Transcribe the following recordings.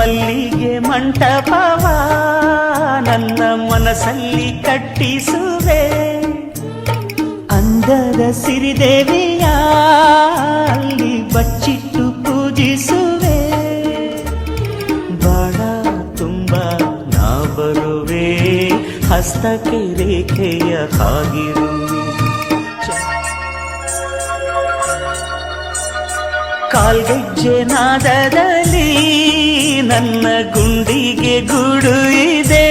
ಮಲ್ಲಿಗೆ ಮಂಟಪವ ನನ್ನ ಮನಸ್ಸಲ್ಲಿ ಕಟ್ಟಿಸುವೆ. ಅಂದದ ಸಿರಿದೇವಿಯ ಅಲ್ಲಿ ಬಚ್ಚಿಟ್ಟು ಪೂಜಿಸುವೆ. ಬಾಳ ತುಂಬ ನಾ ಬರುವೆ, ಹಸ್ತಕ್ಕೆ ರೇಖೆಯ ಹಾಗಿರುವೆ. ಕಾಲ್ಗೆಜ್ಜೆ ನಾದದಲ್ಲಿ ನನ್ನ ಗುಂಡಿಗೆ ಗೂಡು ಇದೆ.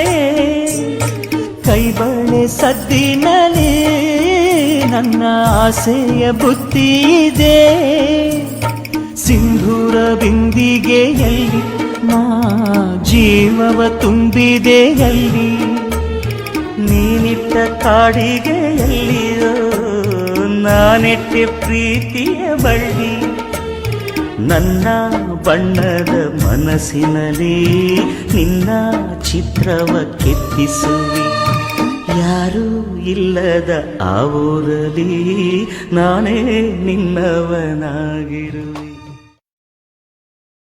ಕೈಬಳೆ ಸದ್ದಿನಲ್ಲಿ ನನ್ನ ಆಸೆಯ ಬುತ್ತಿ ಇದೆ. ಸಿಂಧೂರ ಬಿಂದಿಗೆಯಲ್ಲಿ ನಾ ಜೀವವ ತುಂಬಿದೆಯಲ್ಲಿ. ನೀನಿಟ್ಟ ಕಾಡಿಗೆಯಲ್ಲಿಯೋ ನಾನೆಟ್ಟೆ ಪ್ರೀತಿಯ ಬಳ್ಳಿ. ನನ್ನ ಬಣ್ಣದ ಮನಸ್ಸಿನಲ್ಲಿ ನಿನ್ನ ಚಿತ್ರವ ಕೆತ್ತಿಸುವಿ. ಯಾರೂ ಇಲ್ಲದ ಆ ಊರಲ್ಲಿ ನಾನೇ ನಿನ್ನವನಾಗಿರುವೆ.